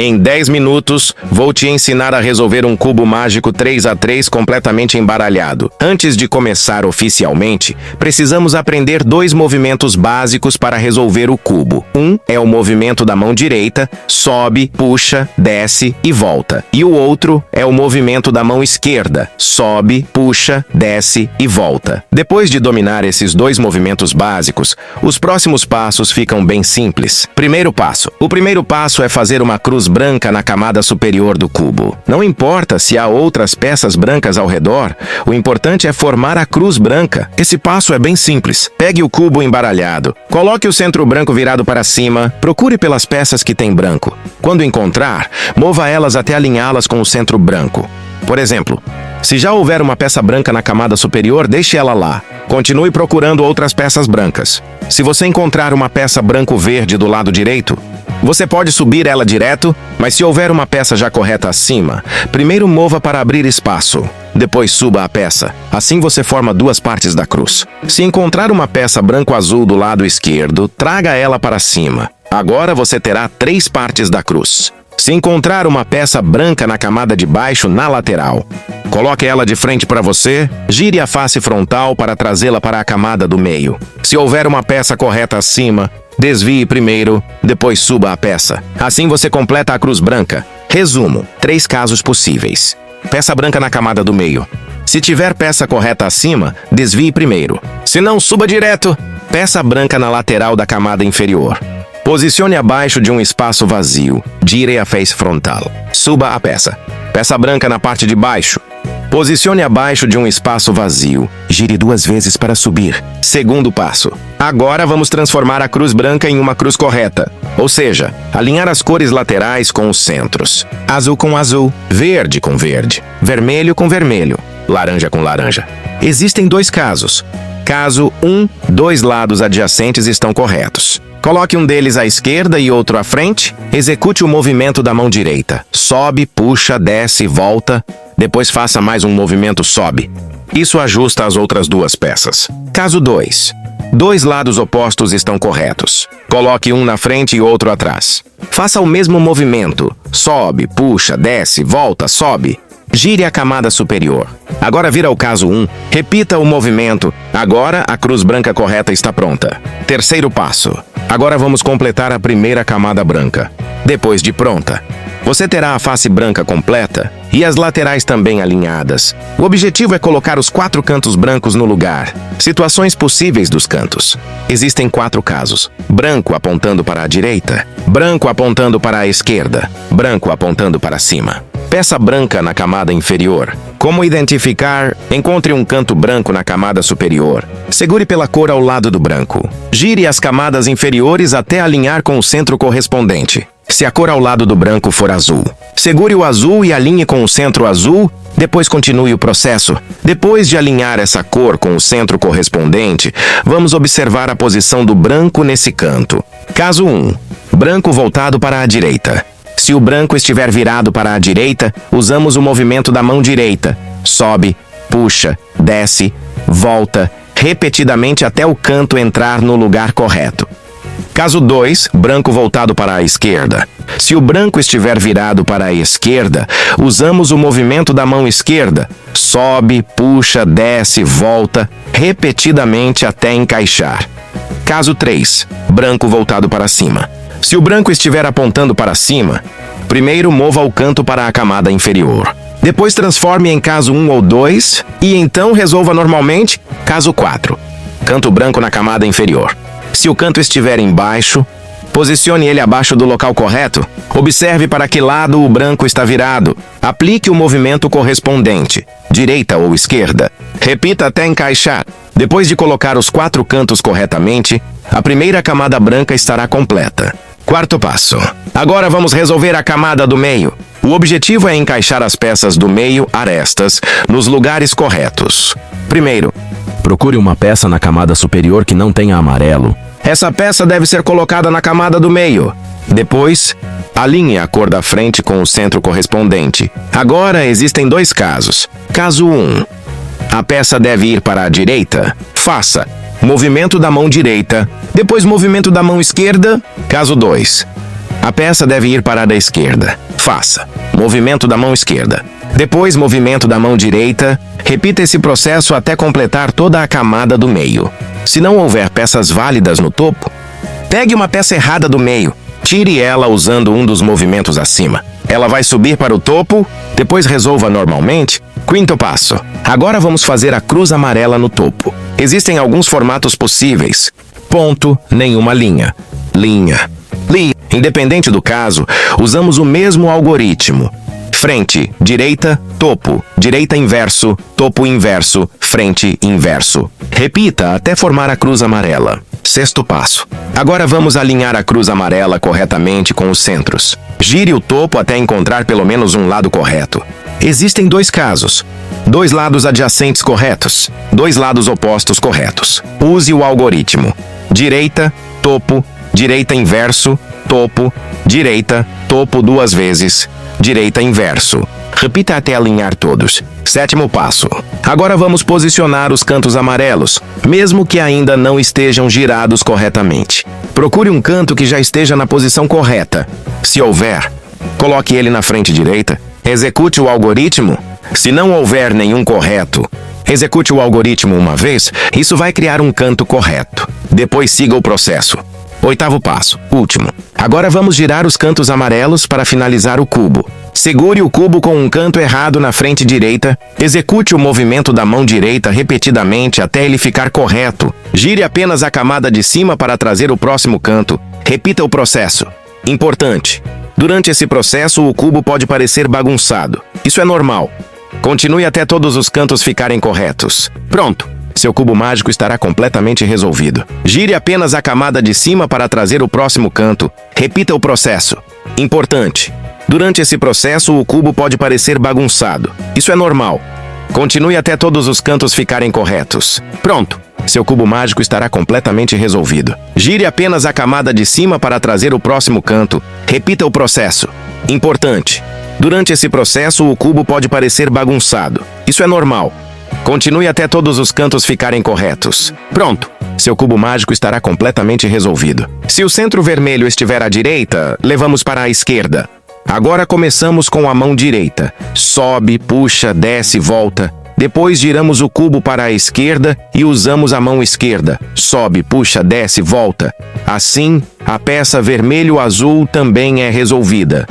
Em 10 minutos, vou te ensinar a resolver um cubo mágico 3x3 completamente embaralhado. Antes de começar oficialmente, precisamos aprender 2 movimentos básicos para resolver o cubo. Um é o movimento da mão direita, sobe, puxa, desce e volta. E o outro é o movimento da mão esquerda, sobe, puxa, desce e volta. Depois de dominar esses 2 movimentos básicos, os próximos passos ficam bem simples. Primeiro passo. O primeiro passo é fazer uma cruz branca na camada superior do cubo. Não importa se há outras peças brancas ao redor, o importante é formar a cruz branca. Esse passo é bem simples. Pegue o cubo embaralhado, coloque o centro branco virado para cima, procure pelas peças que têm branco. Quando encontrar, mova elas até alinhá-las com o centro branco. Por exemplo, se já houver uma peça branca na camada superior, deixe ela lá. Continue procurando outras peças brancas. Se você encontrar uma peça branco-verde do lado direito, você pode subir ela direto, mas se houver uma peça já correta acima, primeiro mova para abrir espaço. Depois suba a peça. Assim você forma 2 partes da cruz. Se encontrar uma peça branco-azul do lado esquerdo, traga ela para cima. Agora você terá 3 partes da cruz. Se encontrar uma peça branca na camada de baixo, na lateral, coloque ela de frente para você, gire a face frontal para trazê-la para a camada do meio. Se houver uma peça correta acima, desvie primeiro, depois suba a peça. Assim você completa a cruz branca. Resumo: 3 casos possíveis. Peça branca na camada do meio. Se tiver peça correta acima, desvie primeiro. Se não, suba direto. Peça branca na lateral da camada inferior. Posicione abaixo de um espaço vazio. Gire a face frontal. Suba a peça. Peça branca na parte de baixo. Posicione abaixo de um espaço vazio. Gire 2 vezes para subir. Segundo passo. Agora vamos transformar a cruz branca em uma cruz correta. Ou seja, alinhar as cores laterais com os centros. Azul com azul, verde com verde, vermelho com vermelho, laranja com laranja. Existem 2 casos. Caso 1, 2 lados adjacentes estão corretos. Coloque um deles à esquerda e outro à frente. Execute o movimento da mão direita. Sobe, puxa, desce, volta. Depois faça mais um movimento sobe. Isso ajusta as outras 2 peças. Caso 2. 2 lados opostos estão corretos. Coloque um na frente e outro atrás. Faça o mesmo movimento. Sobe, puxa, desce, volta, sobe. Gire a camada superior. Agora vira o caso 1. Repita o movimento. Agora a cruz branca correta está pronta. Terceiro passo. Agora vamos completar a primeira camada branca. Depois de pronta, você terá a face branca completa e as laterais também alinhadas. O objetivo é colocar os 4 cantos brancos no lugar. Situações possíveis dos cantos. Existem 4 casos. Branco apontando para a direita, branco apontando para a esquerda, branco apontando para cima. Peça branca na camada inferior. Como identificar? Encontre um canto branco na camada superior. Segure pela cor ao lado do branco. Gire as camadas inferiores até alinhar com o centro correspondente. Se a cor ao lado do branco for azul, segure o azul e alinhe com o centro azul, depois continue o processo. Depois de alinhar essa cor com o centro correspondente, vamos observar a posição do branco nesse canto. Caso 1. Branco voltado para a direita. Se o branco estiver virado para a direita, usamos o movimento da mão direita. Sobe, puxa, desce, volta, repetidamente até o canto entrar no lugar correto. Caso 2, branco voltado para a esquerda. Se o branco estiver virado para a esquerda, usamos o movimento da mão esquerda. Sobe, puxa, desce, volta, repetidamente até encaixar. Caso 3, branco voltado para cima. Se o branco estiver apontando para cima, primeiro mova o canto para a camada inferior. Depois transforme em caso 1 ou 2 e então resolva normalmente. Caso 4, canto branco na camada inferior. Se o canto estiver embaixo, posicione ele abaixo do local correto. Observe para que lado o branco está virado. Aplique o movimento correspondente, direita ou esquerda. Repita até encaixar. Depois de colocar os 4 cantos corretamente, a primeira camada branca estará completa. Quarto passo. Agora vamos resolver a camada do meio. O objetivo é encaixar as peças do meio, arestas, nos lugares corretos. Primeiro, procure uma peça na camada superior que não tenha amarelo. Essa peça deve ser colocada na camada do meio. Depois, alinhe a cor da frente com o centro correspondente. Agora existem 2 casos. Caso 1. A peça deve ir para a direita. Faça movimento da mão direita, depois movimento da mão esquerda. Caso 2. A peça deve ir para a da esquerda. Faça. Movimento da mão esquerda. Depois, movimento da mão direita. Repita esse processo até completar toda a camada do meio. Se não houver peças válidas no topo, pegue uma peça errada do meio. Tire ela usando um dos movimentos acima. Ela vai subir para o topo, depois resolva normalmente. Quinto passo. Agora vamos fazer a cruz amarela no topo. Existem alguns formatos possíveis. Ponto, nenhuma linha. Linha. Linha. Independente do caso, usamos o mesmo algoritmo. Frente, direita, topo. Direita inverso, topo inverso, frente inverso. Repita até formar a cruz amarela. Sexto passo. Agora vamos alinhar a cruz amarela corretamente com os centros. Gire o topo até encontrar pelo menos um lado correto. Existem dois casos. 2 lados adjacentes corretos. 2 lados opostos corretos. Use o algoritmo. Direita, topo, direita inverso, topo, direita, topo 2 vezes, direita inverso. Repita até alinhar todos. Sétimo passo. Agora vamos posicionar os cantos amarelos, mesmo que ainda não estejam girados corretamente. Procure um canto que já esteja na posição correta. Se houver, coloque ele na frente direita. Execute o algoritmo. Se não houver nenhum correto, execute o algoritmo uma vez. Isso vai criar um canto correto. Depois siga o processo. Oitavo passo. Último. Agora vamos girar os cantos amarelos para finalizar o cubo. Segure o cubo com um canto errado na frente direita. Execute o movimento da mão direita repetidamente até ele ficar correto. Gire apenas a camada de cima para trazer o próximo canto. Repita o processo. Importante. Durante esse processo, o cubo pode parecer bagunçado. Isso é normal. Continue até todos os cantos ficarem corretos. Pronto. Seu cubo mágico estará completamente resolvido. Gire apenas a camada de cima para trazer o próximo canto. Repita o processo. Importante. Durante esse processo, o cubo pode parecer bagunçado. Isso é normal. Continue até todos os cantos ficarem corretos. Pronto. Seu cubo mágico estará completamente resolvido. Gire apenas a camada de cima para trazer o próximo canto. Repita o processo. Importante. Durante esse processo, o cubo pode parecer bagunçado. Isso é normal. Continue até todos os cantos ficarem corretos. Pronto. Seu cubo mágico estará completamente resolvido. Se o centro vermelho estiver à direita, levamos para a esquerda. Agora começamos com a mão direita. Sobe, puxa, desce, volta. Depois giramos o cubo para a esquerda e usamos a mão esquerda. Sobe, puxa, desce, volta. Assim, a peça vermelho-azul também é resolvida.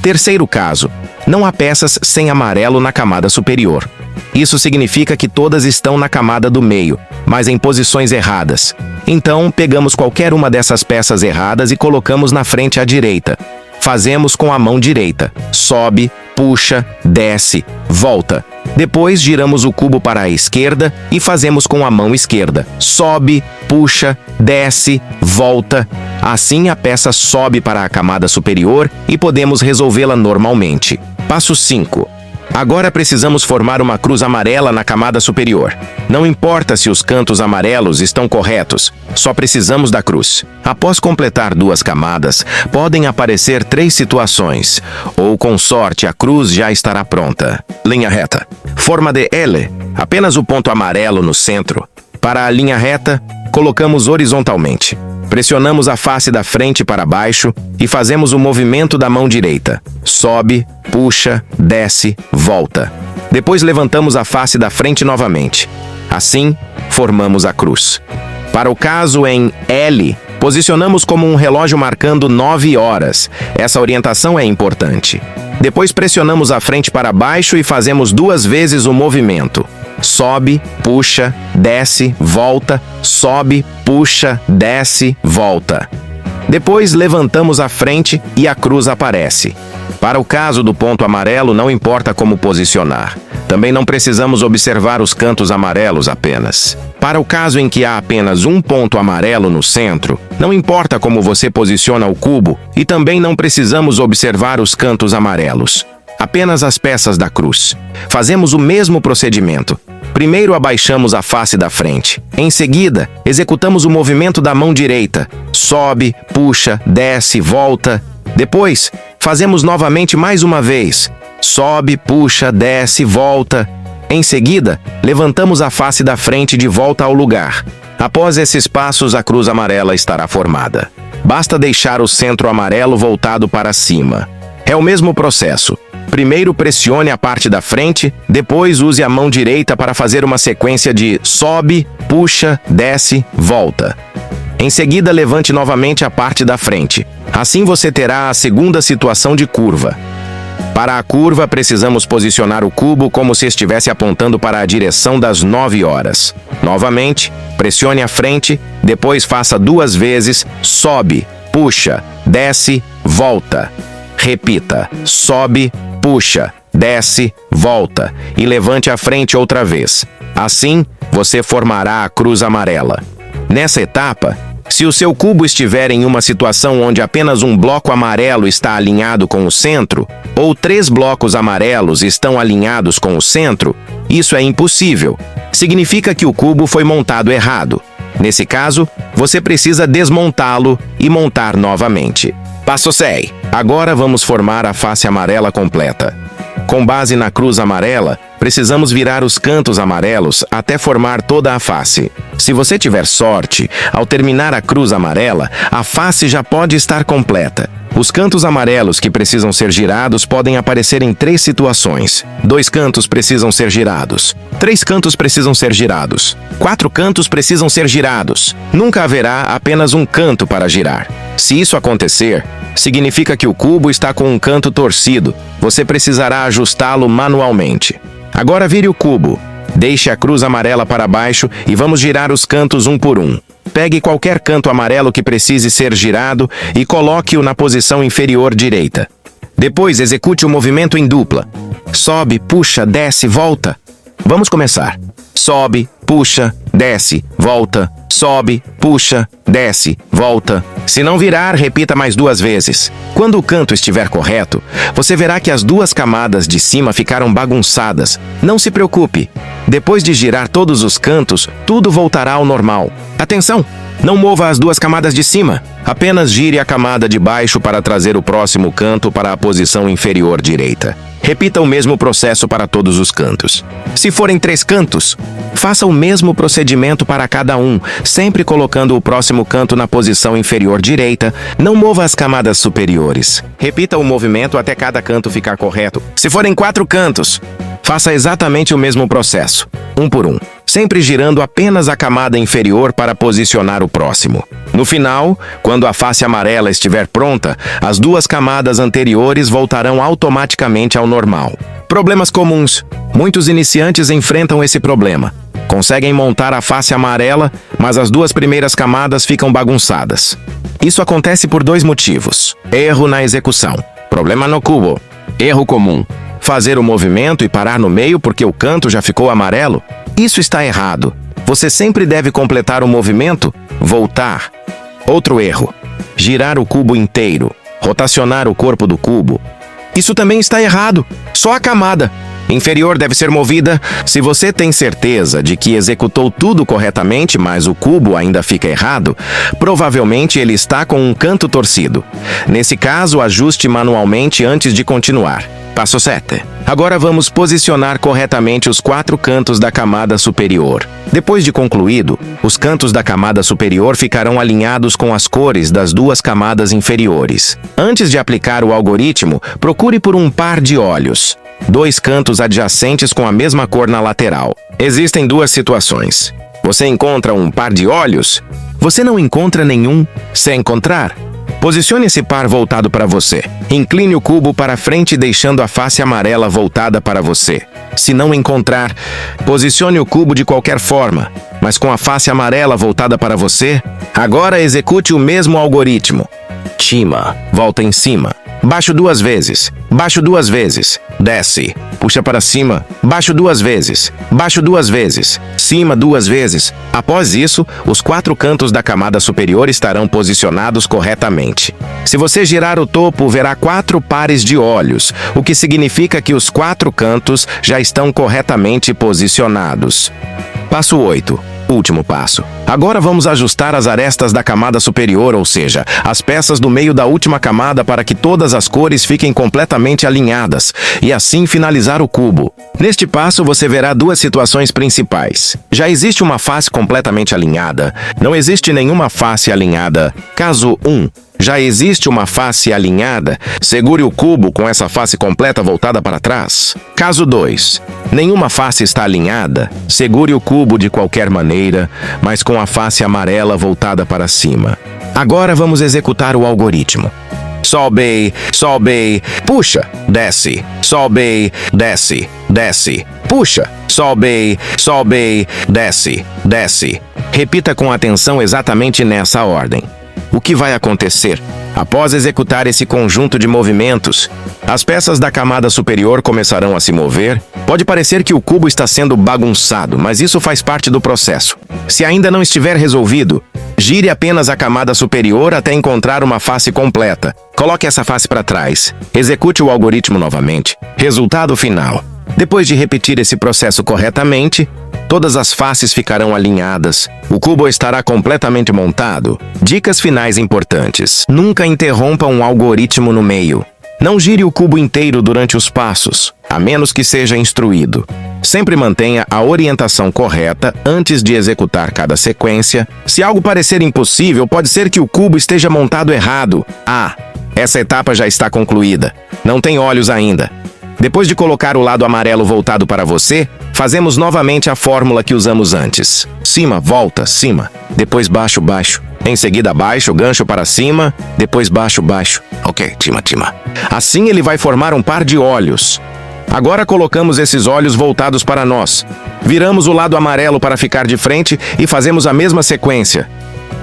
Terceiro caso. Não há peças sem amarelo na camada superior. Isso significa que todas estão na camada do meio, mas em posições erradas. Então, pegamos qualquer uma dessas peças erradas e colocamos na frente à direita. Fazemos com a mão direita. Sobe, puxa, desce, volta. Depois giramos o cubo para a esquerda e fazemos com a mão esquerda. Sobe, puxa, desce, volta. Assim a peça sobe para a camada superior e podemos resolvê-la normalmente. Passo 5. Agora precisamos formar uma cruz amarela na camada superior. Não importa se os cantos amarelos estão corretos, só precisamos da cruz. Após completar 2 camadas, podem aparecer 3 situações, ou com sorte a cruz já estará pronta. Linha reta. Forma de L, apenas o ponto amarelo no centro. Para a linha reta, colocamos horizontalmente. Pressionamos a face da frente para baixo e fazemos o movimento da mão direita. Sobe, puxa, desce, volta. Depois levantamos a face da frente novamente. Assim, formamos a cruz. Para o caso em L, posicionamos como um relógio marcando 9 horas. Essa orientação é importante. Depois pressionamos a frente para baixo e fazemos 2 vezes o movimento. Sobe, puxa, desce, volta, sobe, puxa, desce, volta. Depois levantamos a frente e a cruz aparece. Para o caso do ponto amarelo, não importa como posicionar. Também não precisamos observar os cantos amarelos apenas. Para o caso em que há apenas um ponto amarelo no centro, não importa como você posiciona o cubo e também não precisamos observar os cantos amarelos. Apenas as peças da cruz. Fazemos o mesmo procedimento. Primeiro abaixamos a face da frente. Em seguida, executamos o movimento da mão direita. Sobe, puxa, desce, volta. Depois, fazemos novamente mais uma vez. Sobe, puxa, desce, volta. Em seguida, levantamos a face da frente de volta ao lugar. Após esses passos, a cruz amarela estará formada. basta deixar o centro amarelo voltado para cima. É o mesmo processo. Primeiro pressione a parte da frente, depois use a mão direita para fazer uma sequência de sobe, puxa, desce, volta. Em seguida, levante novamente a parte da frente. Assim você terá a segunda situação de curva. Para a curva, precisamos posicionar o cubo como se estivesse apontando para a direção das 9 horas. Novamente, pressione a frente, depois faça 2 vezes, sobe, puxa, desce, volta. Repita, sobe, puxa, desce, volta e levante a frente outra vez. Assim, você formará a cruz amarela. Nessa etapa, se o seu cubo estiver em uma situação onde apenas um bloco amarelo está alinhado com o centro, ou 3 blocos amarelos estão alinhados com o centro, isso é impossível. Significa que o cubo foi montado errado. Nesse caso, você precisa desmontá-lo e montar novamente. Passo 6. Agora vamos formar a face amarela completa. Com base na cruz amarela, precisamos virar os cantos amarelos até formar toda a face. Se você tiver sorte, ao terminar a cruz amarela, a face já pode estar completa. Os cantos amarelos que precisam ser girados podem aparecer em 3 situações. 2 cantos precisam ser girados. 3 cantos precisam ser girados. 4 cantos precisam ser girados. Nunca haverá apenas um canto para girar. Se isso acontecer, significa que o cubo está com um canto torcido. Você precisará ajustá-lo manualmente. Agora vire o cubo. Deixe a cruz amarela para baixo e vamos girar os cantos um por um. Pegue qualquer canto amarelo que precise ser girado e coloque-o na posição inferior direita. Depois, execute o movimento em dupla. Sobe, puxa, desce, volta. Vamos começar. Sobe, puxa, desce, volta. Sobe, puxa, desce, volta. Se não virar, repita mais 2 vezes. Quando o canto estiver correto, você verá que as 2 camadas de cima ficaram bagunçadas. Não se preocupe. Depois de girar todos os cantos, tudo voltará ao normal. Atenção! Não mova as 2 camadas de cima. Apenas gire a camada de baixo para trazer o próximo canto para a posição inferior direita. Repita o mesmo processo para todos os cantos. Se forem 3 cantos, faça o mesmo procedimento para cada um, sempre colocando o próximo canto na posição inferior direita. Não mova as camadas superiores. Repita o movimento até cada canto ficar correto. Se forem 4 cantos, faça exatamente o mesmo processo, um por um, sempre girando apenas a camada inferior para posicionar o próximo. No final, quando a face amarela estiver pronta, as 2 camadas anteriores voltarão automaticamente ao normal. Problemas comuns. Muitos iniciantes enfrentam esse problema. Conseguem montar a face amarela, mas as 2 primeiras camadas ficam bagunçadas. Isso acontece por 2 motivos. Erro na execução. Problema no cubo. Erro comum. Fazer o movimento e parar no meio porque o canto já ficou amarelo? Isso está errado. Você sempre deve completar o movimento, voltar. Outro erro. Girar o cubo inteiro. Rotacionar o corpo do cubo. Isso também está errado. Só a camada inferior deve ser movida. Se você tem certeza de que executou tudo corretamente, mas o cubo ainda fica errado, provavelmente ele está com um canto torcido. Nesse caso, ajuste manualmente antes de continuar. Passo 7. Agora vamos posicionar corretamente os 4 cantos da camada superior. Depois de concluído, os cantos da camada superior ficarão alinhados com as cores das 2 camadas inferiores. Antes de aplicar o algoritmo, procure por um par de olhos. 2 cantos adjacentes com a mesma cor na lateral. Existem 2 situações. Você encontra um par de olhos? Você não encontra nenhum? Se encontrar, posicione esse par voltado para você. Incline o cubo para frente deixando a face amarela voltada para você. Se não encontrar, posicione o cubo de qualquer forma, mas com a face amarela voltada para você. Agora execute o mesmo algoritmo. Cima, volta em cima. Baixo 2 vezes. Baixo 2 vezes. Desce. Puxa para cima. Baixo 2 vezes. Baixo 2 vezes. Cima 2 vezes. Após isso, os 4 cantos da camada superior estarão posicionados corretamente. Se você girar o topo, verá 4 pares de olhos, o que significa que os 4 cantos já estão corretamente posicionados. Passo 8. Último passo. Agora vamos ajustar as arestas da camada superior, ou seja, as peças do meio da última camada para que todas as cores fiquem completamente completamente alinhadas e assim finalizar o cubo. Neste passo, você verá duas situações principais. Já existe uma face completamente alinhada. Não existe nenhuma face alinhada. Caso 1. Já existe uma face alinhada, segure o cubo com essa face completa voltada para trás. Caso 2. Nenhuma face está alinhada, segure o cubo de qualquer maneira, mas com a face amarela voltada para cima. Agora vamos executar o algoritmo. Sobe, sobe, puxa, desce, sobe, desce, desce, puxa, sobe, sobe, desce, desce. Repita com atenção exatamente nessa ordem. O que vai acontecer? Após executar esse conjunto de movimentos, as peças da camada superior começarão a se mover. Pode parecer que o cubo está sendo bagunçado, mas isso faz parte do processo. Se ainda não estiver resolvido, gire apenas a camada superior até encontrar uma face completa. Coloque essa face para trás. Execute o algoritmo novamente. Resultado final. Depois de repetir esse processo corretamente, todas as faces ficarão alinhadas. O cubo estará completamente montado. Dicas finais importantes. Nunca interrompa um algoritmo no meio. Não gire o cubo inteiro durante os passos, a menos que seja instruído. Sempre mantenha a orientação correta antes de executar cada sequência. Se algo parecer impossível, pode ser que o cubo esteja montado errado. Essa etapa já está concluída. Não tem olhos ainda. Depois de colocar o lado amarelo voltado para você, fazemos novamente a fórmula que usamos antes. Cima, volta, cima. Depois baixo, baixo. Em seguida baixo, gancho para cima. Depois baixo, baixo. Ok, cima, cima. Assim ele vai formar um par de olhos. Agora colocamos esses olhos voltados para nós. Viramos o lado amarelo para ficar de frente e fazemos a mesma sequência.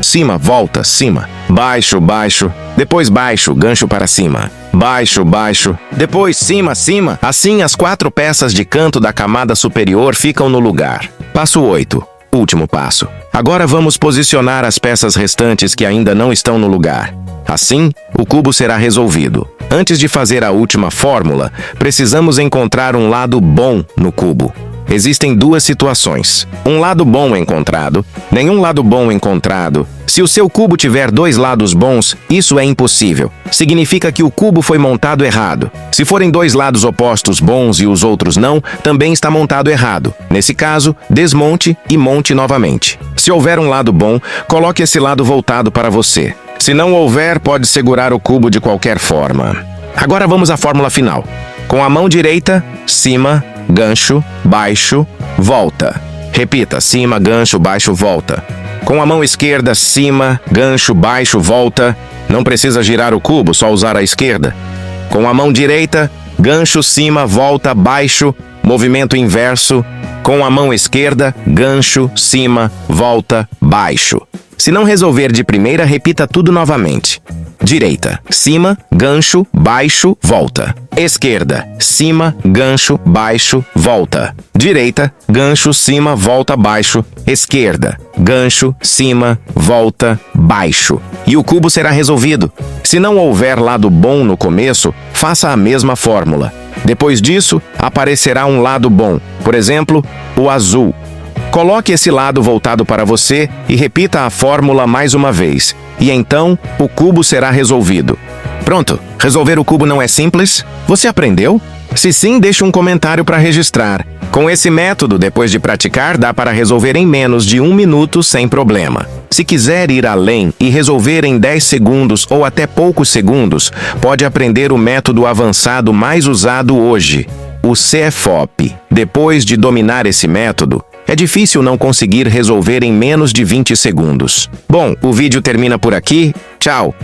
Cima, volta, cima. Baixo, baixo. Depois baixo, gancho para cima. Baixo, baixo. Depois cima, cima. Assim, as 4 peças de canto da camada superior ficam no lugar. Passo 8. Último passo. Agora vamos posicionar as peças restantes que ainda não estão no lugar. Assim, o cubo será resolvido. Antes de fazer a última fórmula, precisamos encontrar um lado bom no cubo. Existem 2 situações. Um lado bom encontrado, nenhum lado bom encontrado. Se o seu cubo tiver 2 lados bons, isso é impossível. Significa que o cubo foi montado errado. Se forem 2 lados opostos bons e os outros não, também está montado errado. Nesse caso, desmonte e monte novamente. Se houver um lado bom, coloque esse lado voltado para você. Se não houver, pode segurar o cubo de qualquer forma. Agora vamos à fórmula final. Com a mão direita, cima, gancho, baixo, volta. Repita, cima, gancho, baixo, volta. Com a mão esquerda, cima, gancho, baixo, volta. Não precisa girar o cubo, só usar a esquerda. Com a mão direita, gancho, cima, volta, baixo, movimento inverso. Com a mão esquerda, gancho, cima, volta, baixo. Se não resolver de primeira, repita tudo novamente. Direita, cima, gancho, baixo, volta. Esquerda, cima, gancho, baixo, volta. Direita, gancho, cima, volta, baixo. Esquerda, gancho, cima, volta, baixo. E o cubo será resolvido. Se não houver lado bom no começo, faça a mesma fórmula. Depois disso, aparecerá um lado bom. Por exemplo, o azul. Coloque esse lado voltado para você e repita a fórmula mais uma vez. E então, o cubo será resolvido. Pronto! Resolver o cubo não é simples? Você aprendeu? Se sim, deixe um comentário para registrar. Com esse método, depois de praticar, dá para resolver em menos de 1 minuto sem problema. Se quiser ir além e resolver em 10 segundos ou até poucos segundos, pode aprender o método avançado mais usado hoje, o CFOP. Depois de dominar esse método, é difícil não conseguir resolver em menos de 20 segundos. Bom, o vídeo termina por aqui. Tchau!